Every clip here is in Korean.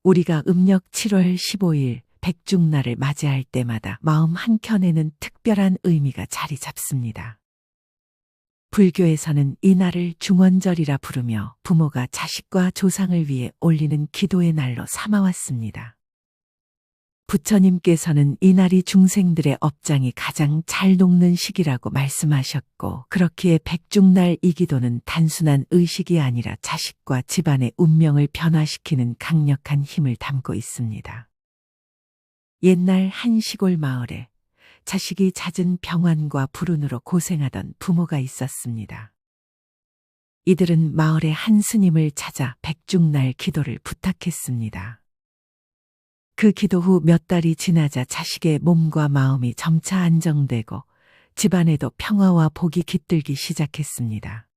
우리가 음력 7월 15일 백중날을 맞이할 때마다 마음 한켠에는 특별한 의미가 자리 잡습니다. 불교에서는 이 날을 중원절이라 부르며 부모가 자식과 조상을 위해 올리는 기도의 날로 삼아왔습니다. 부처님께서는 이 날이 중생들의 업장이 가장 잘 녹는 시기라고 말씀하셨고, 그렇기에 백중날 이 기도는 단순한 의식이 아니라 자식과 집안의 운명을 변화시키는 강력한 힘을 담고 있습니다. 옛날 한 시골 마을에 자식이 잦은 병환과 불운으로 고생하던 부모가 있었습니다. 이들은 마을의 한 스님을 찾아 백중날 기도를 부탁했습니다. 그 기도 후 몇 달이 지나자 자식의 몸과 마음이 점차 안정되고 집안에도 평화와 복이 깃들기 시작했습니다.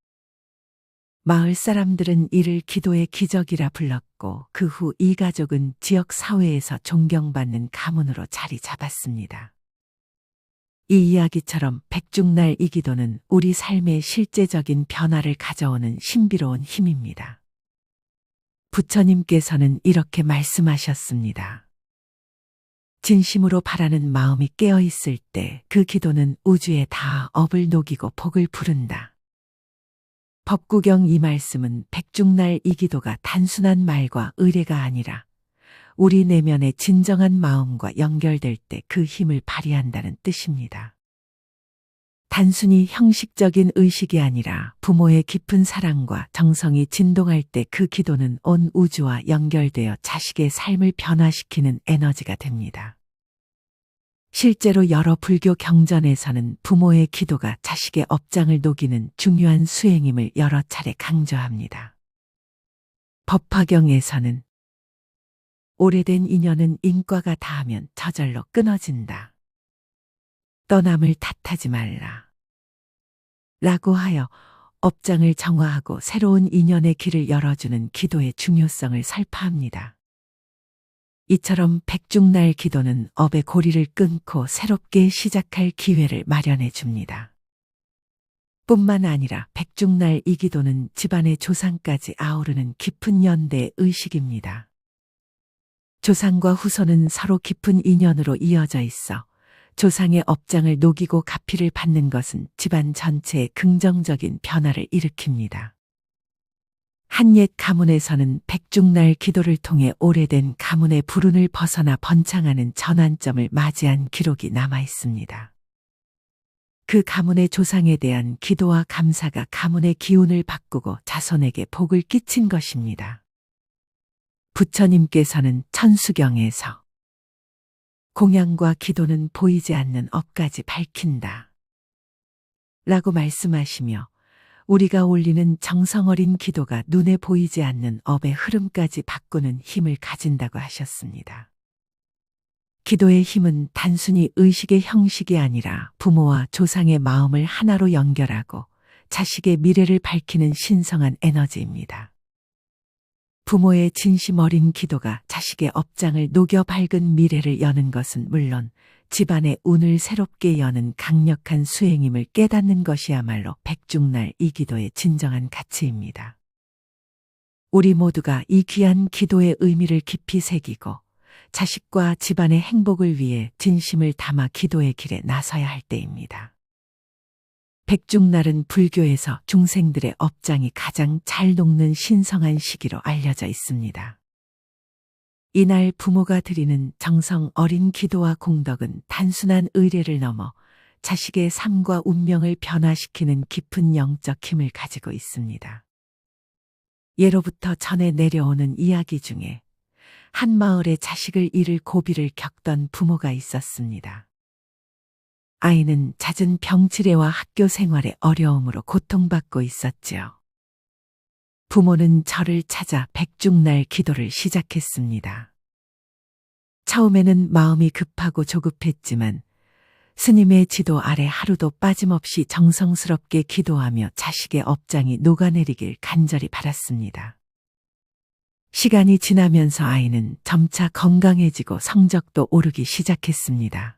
마을 사람들은 이를 기도의 기적이라 불렀고, 그 후 이 가족은 지역 사회에서 존경받는 가문으로 자리 잡았습니다. 이 이야기처럼 백중날 이 기도는 우리 삶의 실제적인 변화를 가져오는 신비로운 힘입니다. 부처님께서는 이렇게 말씀하셨습니다. 진심으로 바라는 마음이 깨어 있을 때 그 기도는 우주에 다 업을 녹이고 복을 부른다. 법구경 이 말씀은 백중날 이 기도가 단순한 말과 의례가 아니라 우리 내면의 진정한 마음과 연결될 때 그 힘을 발휘한다는 뜻입니다. 단순히 형식적인 의식이 아니라 부모의 깊은 사랑과 정성이 진동할 때 그 기도는 온 우주와 연결되어 자식의 삶을 변화시키는 에너지가 됩니다. 실제로 여러 불교 경전에서는 부모의 기도가 자식의 업장을 녹이는 중요한 수행임을 여러 차례 강조합니다. 법화경에서는 오래된 인연은 인과가 닿으면 저절로 끊어진다. 떠남을 탓하지 말라. 라고 하여 업장을 정화하고 새로운 인연의 길을 열어주는 기도의 중요성을 설파합니다. 이처럼 백중날 기도는 업의 고리를 끊고 새롭게 시작할 기회를 마련해 줍니다. 뿐만 아니라 백중날 이 기도는 집안의 조상까지 아우르는 깊은 연대의 의식입니다. 조상과 후손은 서로 깊은 인연으로 이어져 있어 조상의 업장을 녹이고 가피를 받는 것은 집안 전체에 긍정적인 변화를 일으킵니다. 한 옛 가문에서는 백중날 기도를 통해 오래된 가문의 불운을 벗어나 번창하는 전환점을 맞이한 기록이 남아 있습니다. 그 가문의 조상에 대한 기도와 감사가 가문의 기운을 바꾸고 자손에게 복을 끼친 것입니다. 부처님께서는 천수경에서 공양과 기도는 보이지 않는 업까지 밝힌다. 라고 말씀하시며 우리가 올리는 정성 어린 기도가 눈에 보이지 않는 업의 흐름까지 바꾸는 힘을 가진다고 하셨습니다. 기도의 힘은 단순히 의식의 형식이 아니라 부모와 조상의 마음을 하나로 연결하고 자식의 미래를 밝히는 신성한 에너지입니다. 부모의 진심 어린 기도가 자식의 업장을 녹여 밝은 미래를 여는 것은 물론 집안의 운을 새롭게 여는 강력한 수행임을 깨닫는 것이야말로 백중날 이 기도의 진정한 가치입니다. 우리 모두가 이 귀한 기도의 의미를 깊이 새기고 자식과 집안의 행복을 위해 진심을 담아 기도의 길에 나서야 할 때입니다. 백중날은 불교에서 중생들의 업장이 가장 잘 녹는 신성한 시기로 알려져 있습니다. 이날 부모가 드리는 정성 어린 기도와 공덕은 단순한 의례를 넘어 자식의 삶과 운명을 변화시키는 깊은 영적 힘을 가지고 있습니다. 예로부터 전해 내려오는 이야기 중에 한 마을에 자식을 잃을 고비를 겪던 부모가 있었습니다. 아이는 잦은 병치레와 학교 생활의 어려움으로 고통받고 있었지요. 부모는 절을 찾아 백중날 기도를 시작했습니다. 처음에는 마음이 급하고 조급했지만 스님의 지도 아래 하루도 빠짐없이 정성스럽게 기도하며 자식의 업장이 녹아내리길 간절히 바랐습니다. 시간이 지나면서 아이는 점차 건강해지고 성적도 오르기 시작했습니다.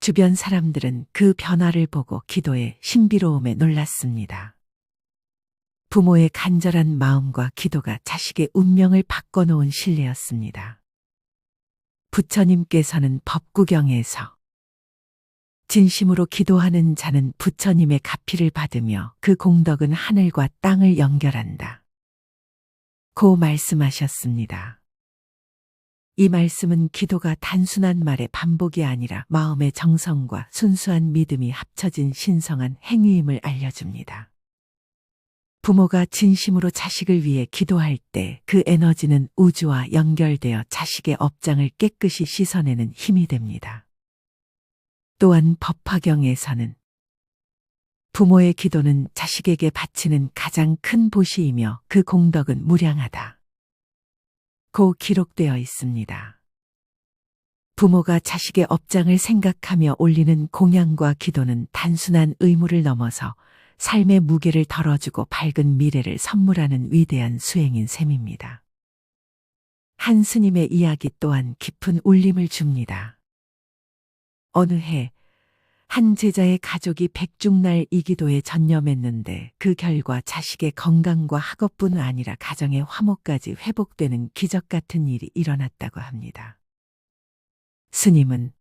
주변 사람들은 그 변화를 보고 기도의 신비로움에 놀랐습니다. 부모의 간절한 마음과 기도가 자식의 운명을 바꿔놓은 신뢰였습니다. 부처님께서는 법구경에서 진심으로 기도하는 자는 부처님의 가피를 받으며 그 공덕은 하늘과 땅을 연결한다 고 말씀하셨습니다. 이 말씀은 기도가 단순한 말의 반복이 아니라 마음의 정성과 순수한 믿음이 합쳐진 신성한 행위임을 알려줍니다. 부모가 진심으로 자식을 위해 기도할 때 그 에너지는 우주와 연결되어 자식의 업장을 깨끗이 씻어내는 힘이 됩니다. 또한 법화경에서는 부모의 기도는 자식에게 바치는 가장 큰 보시이며 그 공덕은 무량하다 고 기록되어 있습니다. 부모가 자식의 업장을 생각하며 올리는 공양과 기도는 단순한 의무를 넘어서 삶의 무게를 덜어주고 밝은 미래를 선물하는 위대한 수행인 셈입니다. 한 스님의 이야기 또한 깊은 울림을 줍니다. 어느 해 한 제자의 가족이 백중날 이기도에 전념했는데 그 결과 자식의 건강과 학업뿐 아니라 가정의 화목까지 회복되는 기적 같은 일이 일어났다고 합니다. 스님은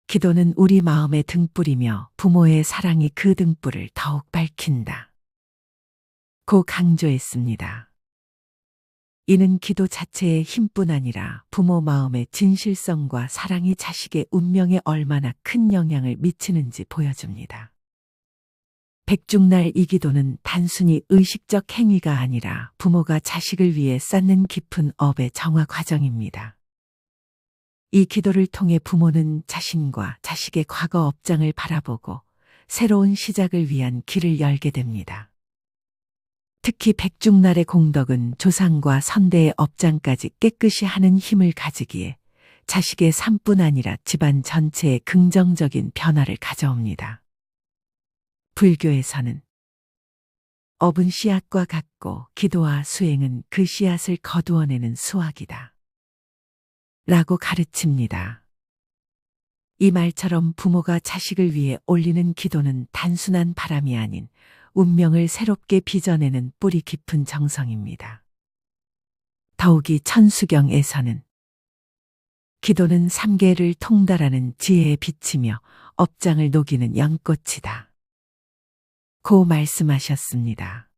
기도는 우리 마음의 등불이며 부모의 사랑이 그 등불을 더욱 밝힌다 고 강조했습니다. 이는 기도 자체의 힘뿐 아니라 부모 마음의 진실성과 사랑이 자식의 운명에 얼마나 큰 영향을 미치는지 보여줍니다. 백중날 이기도는 단순히 의식적 행위가 아니라 부모가 자식을 위해 쌓는 깊은 업의 정화 과정입니다. 이 기도를 통해 부모는 자신과 자식의 과거 업장을 바라보고 새로운 시작을 위한 길을 열게 됩니다. 특히 백중날의 공덕은 조상과 선대의 업장까지 깨끗이 하는 힘을 가지기에 자식의 삶뿐 아니라 집안 전체에 긍정적인 변화를 가져옵니다. 불교에서는 업은 씨앗과 같고 기도와 수행은 그 씨앗을 거두어내는 수확이다 라고 가르칩니다. 이 말처럼 부모가 자식을 위해 올리는 기도는 단순한 바람이 아닌 운명을 새롭게 빚어내는 뿌리 깊은 정성입니다. 더욱이 천수경에서는 기도는 삼계를 통달하는 지혜의 빛이며 업장을 녹이는 연꽃이다 고 말씀하셨습니다.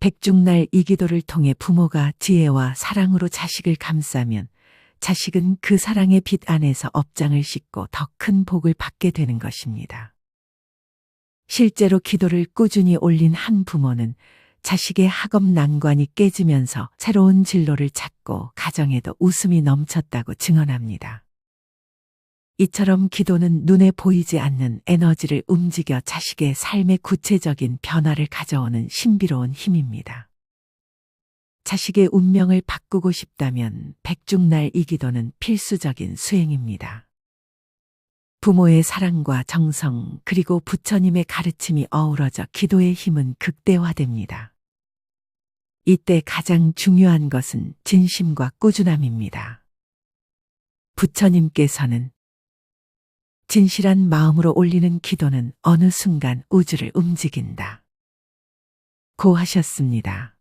백중날 이 기도를 통해 부모가 지혜와 사랑으로 자식을 감싸면 자식은 그 사랑의 빛 안에서 업장을 싣고 더 큰 복을 받게 되는 것입니다. 실제로 기도를 꾸준히 올린 한 부모는 자식의 학업 난관이 깨지면서 새로운 진로를 찾고 가정에도 웃음이 넘쳤다고 증언합니다. 이처럼 기도는 눈에 보이지 않는 에너지를 움직여 자식의 삶의 구체적인 변화를 가져오는 신비로운 힘입니다. 자식의 운명을 바꾸고 싶다면 백중날 이 기도는 필수적인 수행입니다. 부모의 사랑과 정성 그리고 부처님의 가르침이 어우러져 기도의 힘은 극대화됩니다. 이때 가장 중요한 것은 진심과 꾸준함입니다. 부처님께서는 진실한 마음으로 올리는 기도는 어느 순간 우주를 움직인다 고 하셨습니다.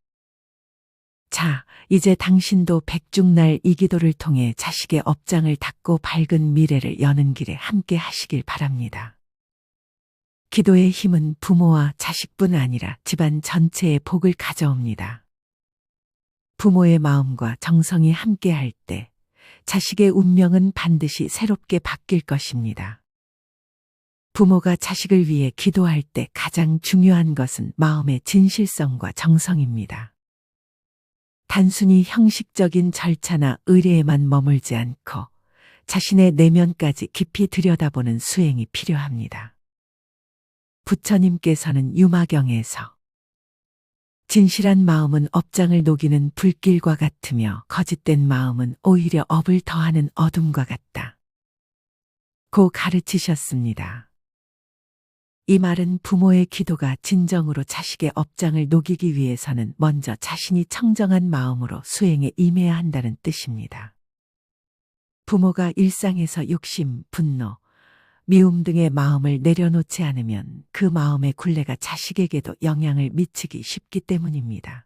자, 이제 당신도 백중날 이 기도를 통해 자식의 업장을 닦고 밝은 미래를 여는 길에 함께 하시길 바랍니다. 기도의 힘은 부모와 자식뿐 아니라 집안 전체에 복을 가져옵니다. 부모의 마음과 정성이 함께할 때 자식의 운명은 반드시 새롭게 바뀔 것입니다. 부모가 자식을 위해 기도할 때 가장 중요한 것은 마음의 진실성과 정성입니다. 단순히 형식적인 절차나 의례에만 머물지 않고 자신의 내면까지 깊이 들여다보는 수행이 필요합니다. 부처님께서는 유마경에서 진실한 마음은 업장을 녹이는 불길과 같으며 거짓된 마음은 오히려 업을 더하는 어둠과 같다 고 가르치셨습니다. 이 말은 부모의 기도가 진정으로 자식의 업장을 녹이기 위해서는 먼저 자신이 청정한 마음으로 수행에 임해야 한다는 뜻입니다. 부모가 일상에서 욕심, 분노, 미움 등의 마음을 내려놓지 않으면 그 마음의 굴레가 자식에게도 영향을 미치기 쉽기 때문입니다.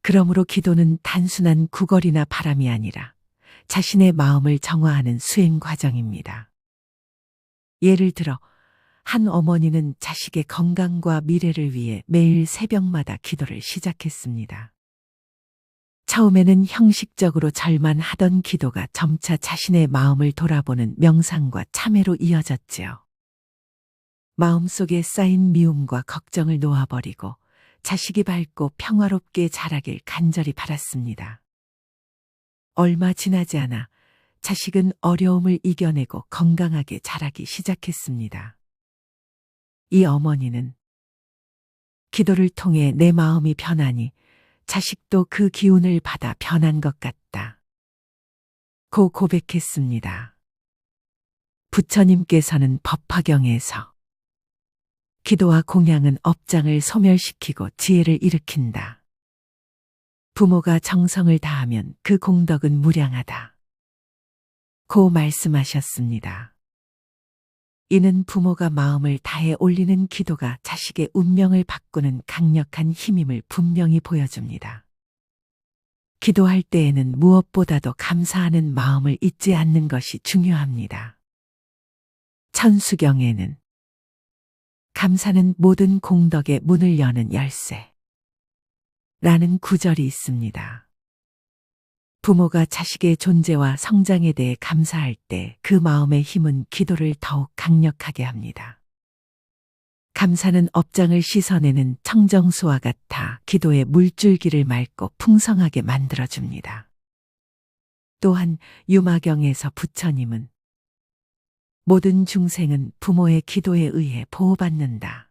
그러므로 기도는 단순한 구걸이나 바람이 아니라 자신의 마음을 정화하는 수행 과정입니다. 예를 들어 한 어머니는 자식의 건강과 미래를 위해 매일 새벽마다 기도를 시작했습니다. 처음에는 형식적으로 절만 하던 기도가 점차 자신의 마음을 돌아보는 명상과 참회로 이어졌지요. 마음속에 쌓인 미움과 걱정을 놓아버리고 자식이 밝고 평화롭게 자라길 간절히 바랐습니다. 얼마 지나지 않아 자식은 어려움을 이겨내고 건강하게 자라기 시작했습니다. 이 어머니는 기도를 통해 내 마음이 변하니 자식도 그 기운을 받아 변한 것 같다 고 고백했습니다. 부처님께서는 법화경에서 기도와 공양은 업장을 소멸시키고 지혜를 일으킨다. 부모가 정성을 다하면 그 공덕은 무량하다 고 말씀하셨습니다. 이는 부모가 마음을 다해 올리는 기도가 자식의 운명을 바꾸는 강력한 힘임을 분명히 보여줍니다. 기도할 때에는 무엇보다도 감사하는 마음을 잊지 않는 것이 중요합니다. 천수경에는 감사는 모든 공덕의 문을 여는 열쇠 라는 구절이 있습니다. 부모가 자식의 존재와 성장에 대해 감사할 때 그 마음의 힘은 기도를 더욱 강력하게 합니다. 감사는 업장을 씻어내는 청정수와 같아 기도의 물줄기를 맑고 풍성하게 만들어줍니다. 또한 유마경에서 부처님은 모든 중생은 부모의 기도에 의해 보호받는다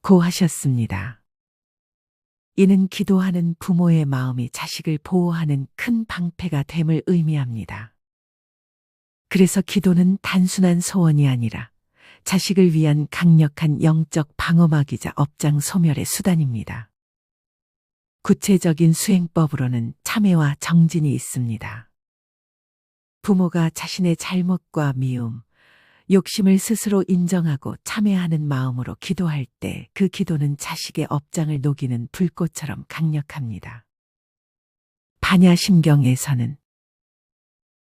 고 하셨습니다. 이는 기도하는 부모의 마음이 자식을 보호하는 큰 방패가 됨을 의미합니다. 그래서 기도는 단순한 소원이 아니라 자식을 위한 강력한 영적 방어막이자 업장 소멸의 수단입니다. 구체적인 수행법으로는 참회와 정진이 있습니다. 부모가 자신의 잘못과 미움, 욕심을 스스로 인정하고 참회하는 마음으로 기도할 때 그 기도는 자식의 업장을 녹이는 불꽃처럼 강력합니다. 반야심경에서는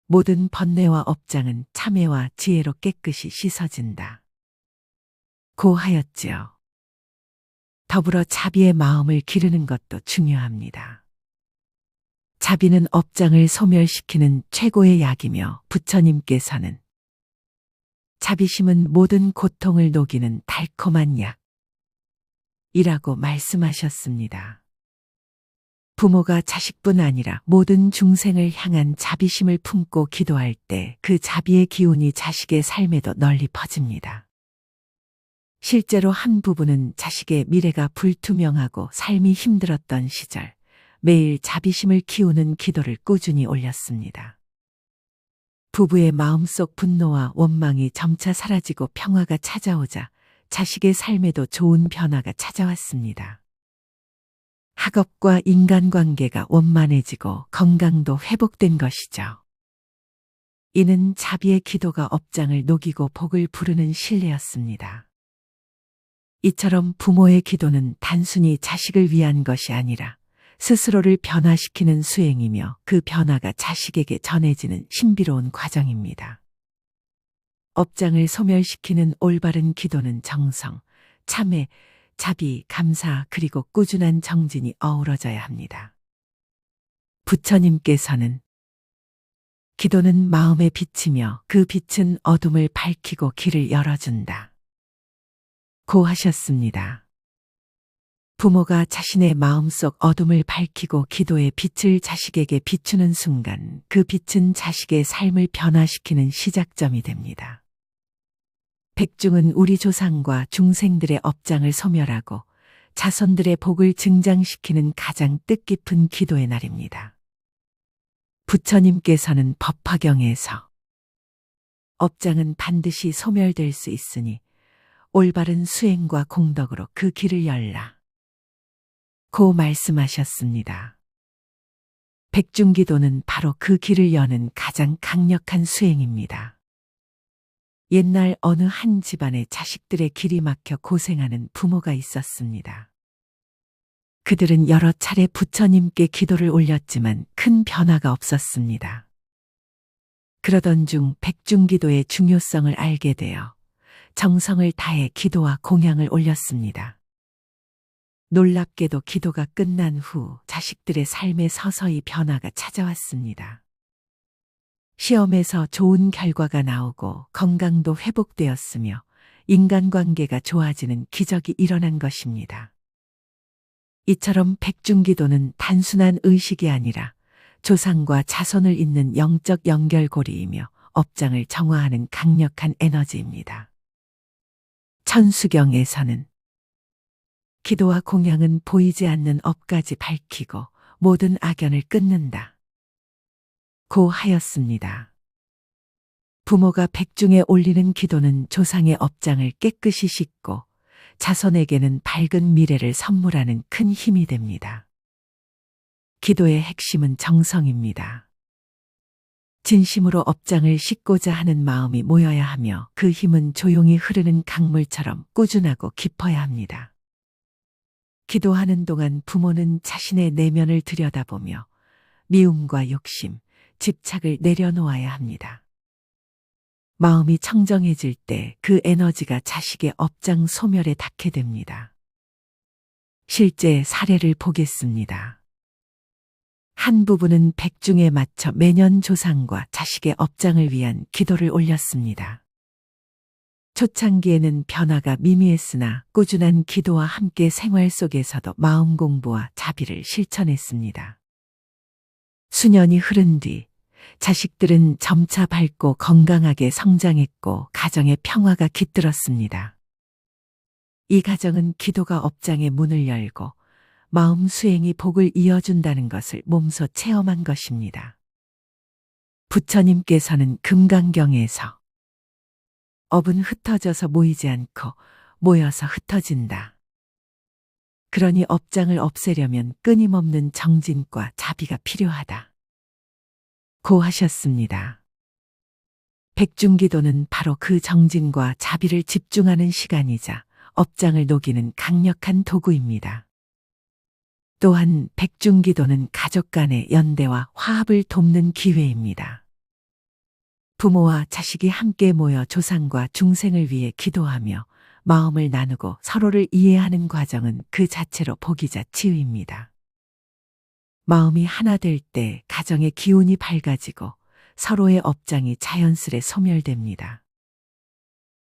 모든 번뇌와 업장은 참회와 지혜로 깨끗이 씻어진다 고 하였지요. 더불어 자비의 마음을 기르는 것도 중요합니다. 자비는 업장을 소멸시키는 최고의 약이며 부처님께서는 자비심은 모든 고통을 녹이는 달콤한 약이라고 말씀하셨습니다. 부모가 자식뿐 아니라 모든 중생을 향한 자비심을 품고 기도할 때 그 자비의 기운이 자식의 삶에도 널리 퍼집니다. 실제로 한 부부는 자식의 미래가 불투명하고 삶이 힘들었던 시절 매일 자비심을 키우는 기도를 꾸준히 올렸습니다. 부부의 마음속 분노와 원망이 점차 사라지고 평화가 찾아오자 자식의 삶에도 좋은 변화가 찾아왔습니다. 학업과 인간관계가 원만해지고 건강도 회복된 것이죠. 이는 자비의 기도가 업장을 녹이고 복을 부르는 신뢰였습니다. 이처럼 부모의 기도는 단순히 자식을 위한 것이 아니라 스스로를 변화시키는 수행이며 그 변화가 자식에게 전해지는 신비로운 과정입니다. 업장을 소멸시키는 올바른 기도는 정성, 참회, 자비, 감사 그리고 꾸준한 정진이 어우러져야 합니다. 부처님께서는 기도는 마음의 빛이며 그 빛은 어둠을 밝히고 길을 열어준다 고 하셨습니다. 부모가 자신의 마음속 어둠을 밝히고 기도의 빛을 자식에게 비추는 순간 그 빛은 자식의 삶을 변화시키는 시작점이 됩니다. 백중은 우리 조상과 중생들의 업장을 소멸하고 자손들의 복을 증장시키는 가장 뜻깊은 기도의 날입니다. 부처님께서는 법화경에서 업장은 반드시 소멸될 수 있으니 올바른 수행과 공덕으로 그 길을 열라 고 말씀하셨습니다. 백중기도는 바로 그 길을 여는 가장 강력한 수행입니다. 옛날 어느 한 집안에 자식들의 길이 막혀 고생하는 부모가 있었습니다. 그들은 여러 차례 부처님께 기도를 올렸지만 큰 변화가 없었습니다. 그러던 중 백중기도의 중요성을 알게 되어 정성을 다해 기도와 공양을 올렸습니다. 놀랍게도 기도가 끝난 후 자식들의 삶에 서서히 변화가 찾아왔습니다. 시험에서 좋은 결과가 나오고 건강도 회복되었으며 인간관계가 좋아지는 기적이 일어난 것입니다. 이처럼 백중기도는 단순한 의식이 아니라 조상과 자손을 잇는 영적 연결고리이며 업장을 정화하는 강력한 에너지입니다. 천수경에서는 기도와 공양은 보이지 않는 업까지 밝히고 모든 악연을 끊는다 고 하였습니다. 부모가 백중에 올리는 기도는 조상의 업장을 깨끗이 씻고 자손에게는 밝은 미래를 선물하는 큰 힘이 됩니다. 기도의 핵심은 정성입니다. 진심으로 업장을 씻고자 하는 마음이 모여야 하며 그 힘은 조용히 흐르는 강물처럼 꾸준하고 깊어야 합니다. 기도하는 동안 부모는 자신의 내면을 들여다보며 미움과 욕심, 집착을 내려놓아야 합니다. 마음이 청정해질 때 그 에너지가 자식의 업장 소멸에 닿게 됩니다. 실제 사례를 보겠습니다. 한 부부는 백중에 맞춰 매년 조상과 자식의 업장을 위한 기도를 올렸습니다. 초창기에는 변화가 미미했으나 꾸준한 기도와 함께 생활 속에서도 마음 공부와 자비를 실천했습니다. 수년이 흐른 뒤 자식들은 점차 밝고 건강하게 성장했고 가정의 평화가 깃들었습니다. 이 가정은 기도가 업장의 문을 열고 마음 수행이 복을 이어준다는 것을 몸소 체험한 것입니다. 부처님께서는 금강경에서 업은 흩어져서 모이지 않고 모여서 흩어진다. 그러니 업장을 없애려면 끊임없는 정진과 자비가 필요하다 고 하셨습니다. 백중기도는 바로 그 정진과 자비를 집중하는 시간이자 업장을 녹이는 강력한 도구입니다. 또한 백중기도는 가족 간의 연대와 화합을 돕는 기회입니다. 부모와 자식이 함께 모여 조상과 중생을 위해 기도하며 마음을 나누고 서로를 이해하는 과정은 그 자체로 복이자 치유입니다. 마음이 하나 될 때 가정의 기운이 밝아지고 서로의 업장이 자연스레 소멸됩니다.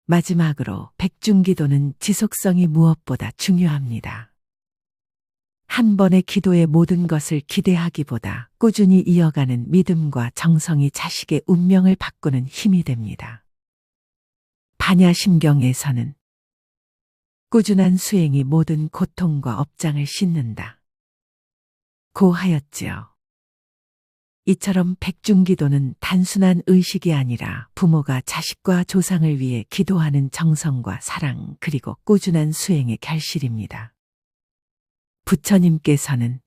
마지막으로 백중기도는 지속성이 무엇보다 중요합니다. 한 번의 기도에 모든 것을 기대하기보다 꾸준히 이어가는 믿음과 정성이 자식의 운명을 바꾸는 힘이 됩니다. 반야심경에서는 꾸준한 수행이 모든 고통과 업장을 씻는다 고 하였지요. 이처럼 백중기도는 단순한 의식이 아니라 부모가 자식과 조상을 위해 기도하는 정성과 사랑 그리고 꾸준한 수행의 결실입니다. 부처님께서는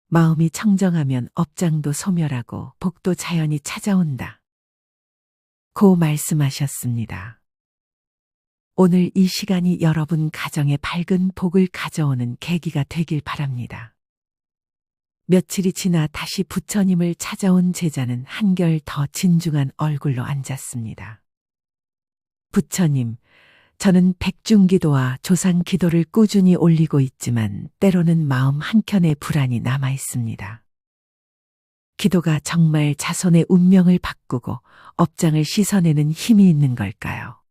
마음이 청정하면 업장도 소멸하고 복도 자연히 찾아온다 고 말씀하셨습니다. 오늘 이 시간이 여러분 가정에 밝은 복을 가져오는 계기가 되길 바랍니다. 며칠이 지나 다시 부처님을 찾아온 제자는 한결 더 진중한 얼굴로 앉았습니다. 부처님, 저는 백중기도와 조상기도를 꾸준히 올리고 있지만 때로는 마음 한켠에 불안이 남아 있습니다. 기도가 정말 자손의 운명을 바꾸고 업장을 씻어내는 힘이 있는 걸까요?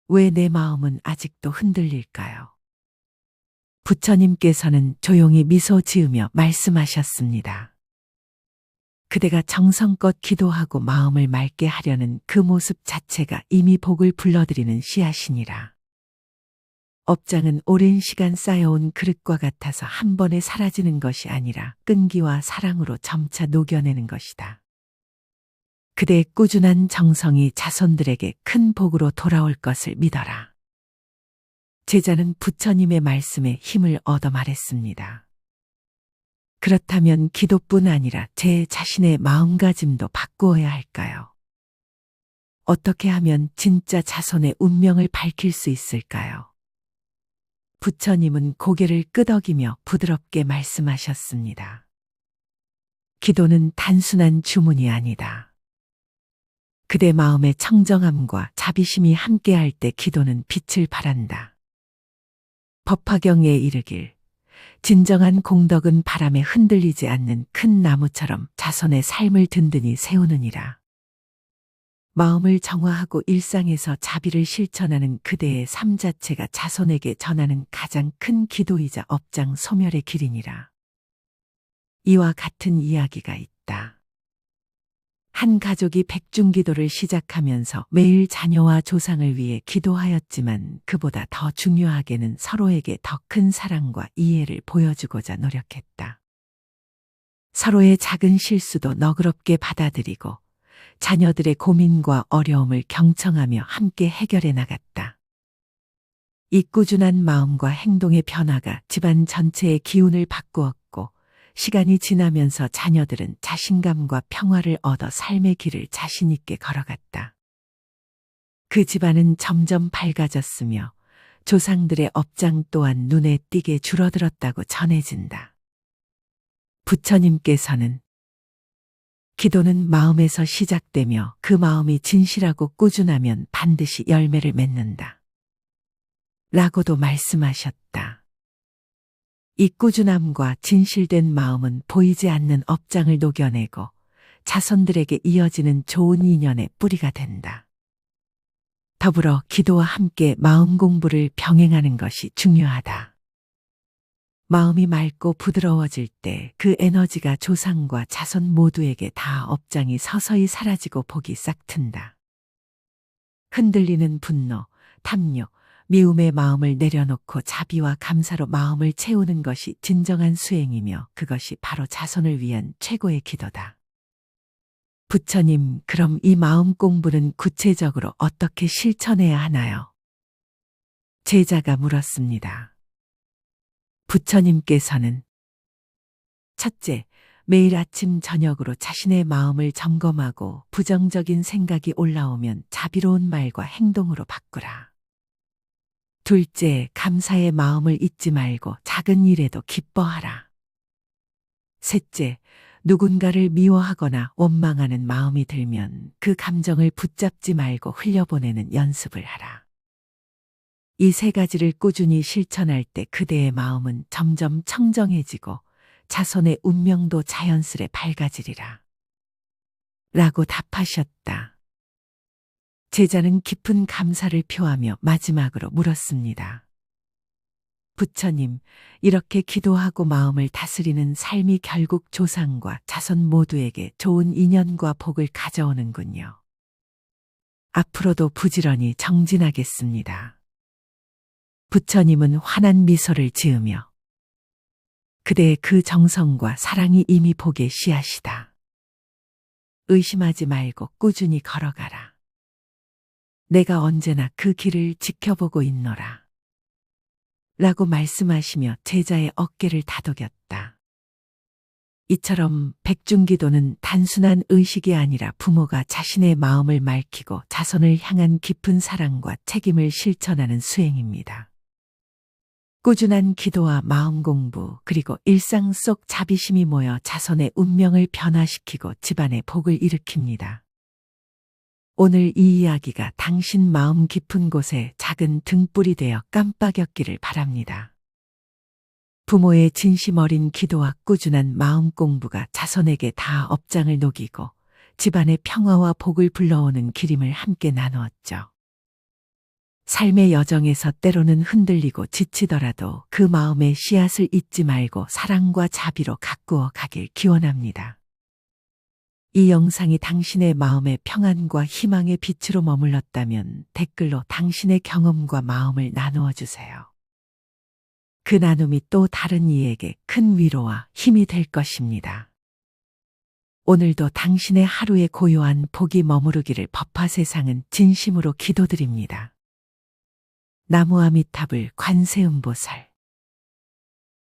왜 내 마음은 아직도 흔들릴까요? 부처님께서는 조용히 미소 지으며 말씀하셨습니다. 그대가 정성껏 기도하고 마음을 맑게 하려는 그 모습 자체가 이미 복을 불러들이는 씨앗이니라. 업장은 오랜 시간 쌓여온 그릇과 같아서 한 번에 사라지는 것이 아니라 끈기와 사랑으로 점차 녹여내는 것이다. 그대의 꾸준한 정성이 자손들에게 큰 복으로 돌아올 것을 믿어라. 제자는 부처님의 말씀에 힘을 얻어 말했습니다. 그렇다면 기도뿐 아니라 제 자신의 마음가짐도 바꾸어야 할까요? 어떻게 하면 진짜 자손의 운명을 밝힐 수 있을까요? 부처님은 고개를 끄덕이며 부드럽게 말씀하셨습니다. 기도는 단순한 주문이 아니다. 그대 마음의 청정함과 자비심이 함께할 때 기도는 빛을 발한다. 법화경에 이르길 진정한 공덕은 바람에 흔들리지 않는 큰 나무처럼 자손의 삶을 든든히 세우느니라. 마음을 정화하고 일상에서 자비를 실천하는 그대의 삶 자체가 자손에게 전하는 가장 큰 기도이자 업장 소멸의 길이니라. 이와 같은 이야기가 있다. 한 가족이 백중기도를 시작하면서 매일 자녀와 조상을 위해 기도하였지만 그보다 더 중요하게는 서로에게 더 큰 사랑과 이해를 보여주고자 노력했다. 서로의 작은 실수도 너그럽게 받아들이고 자녀들의 고민과 어려움을 경청하며 함께 해결해 나갔다. 이 꾸준한 마음과 행동의 변화가 집안 전체의 기운을 바꾸었고 시간이 지나면서 자녀들은 자신감과 평화를 얻어 삶의 길을 자신 있게 걸어갔다. 그 집안은 점점 밝아졌으며 조상들의 업장 또한 눈에 띄게 줄어들었다고 전해진다. 부처님께서는 기도는 마음에서 시작되며 그 마음이 진실하고 꾸준하면 반드시 열매를 맺는다. 라고도 말씀하셨다. 이 꾸준함과 진실된 마음은 보이지 않는 업장을 녹여내고 자손들에게 이어지는 좋은 인연의 뿌리가 된다. 더불어 기도와 함께 마음 공부를 병행하는 것이 중요하다. 마음이 맑고 부드러워질 때 그 에너지가 조상과 자손 모두에게 다 업장이 서서히 사라지고 복이 싹 튼다. 흔들리는 분노, 탐욕, 미움의 마음을 내려놓고 자비와 감사로 마음을 채우는 것이 진정한 수행이며 그것이 바로 자손을 위한 최고의 기도다. 부처님, 그럼 이 마음 공부는 구체적으로 어떻게 실천해야 하나요? 제자가 물었습니다. 부처님께서는 첫째, 매일 아침 저녁으로 자신의 마음을 점검하고 부정적인 생각이 올라오면 자비로운 말과 행동으로 바꾸라. 둘째, 감사의 마음을 잊지 말고 작은 일에도 기뻐하라. 셋째, 누군가를 미워하거나 원망하는 마음이 들면 그 감정을 붙잡지 말고 흘려보내는 연습을 하라. 이 세 가지를 꾸준히 실천할 때 그대의 마음은 점점 청정해지고 자손의 운명도 자연스레 밝아지리라. 라고 답하셨다. 제자는 깊은 감사를 표하며 마지막으로 물었습니다. 부처님, 이렇게 기도하고 마음을 다스리는 삶이 결국 조상과 자손 모두에게 좋은 인연과 복을 가져오는군요. 앞으로도 부지런히 정진하겠습니다. 부처님은 환한 미소를 지으며 그대의 그 정성과 사랑이 이미 복의 씨앗이다. 의심하지 말고 꾸준히 걸어가라. 내가 언제나 그 길을 지켜보고 있노라. 라고 말씀하시며 제자의 어깨를 다독였다. 이처럼 백중기도는 단순한 의식이 아니라 부모가 자신의 마음을 맑히고 자손을 향한 깊은 사랑과 책임을 실천하는 수행입니다. 꾸준한 기도와 마음 공부 그리고 일상 속 자비심이 모여 자손의 운명을 변화시키고 집안의 복을 일으킵니다. 오늘 이 이야기가 당신 마음 깊은 곳에 작은 등불이 되어 깜빡였기를 바랍니다. 부모의 진심 어린 기도와 꾸준한 마음 공부가 자손에게 다 업장을 녹이고 집안의 평화와 복을 불러오는 기림을 함께 나누었죠. 삶의 여정에서 때로는 흔들리고 지치더라도 그 마음의 씨앗을 잊지 말고 사랑과 자비로 가꾸어 가길 기원합니다. 이 영상이 당신의 마음의 평안과 희망의 빛으로 머물렀다면 댓글로 당신의 경험과 마음을 나누어 주세요. 그 나눔이 또 다른 이에게 큰 위로와 힘이 될 것입니다. 오늘도 당신의 하루에 고요한 복이 머무르기를 법화 세상은 진심으로 기도드립니다. 나무아미타불 관세음보살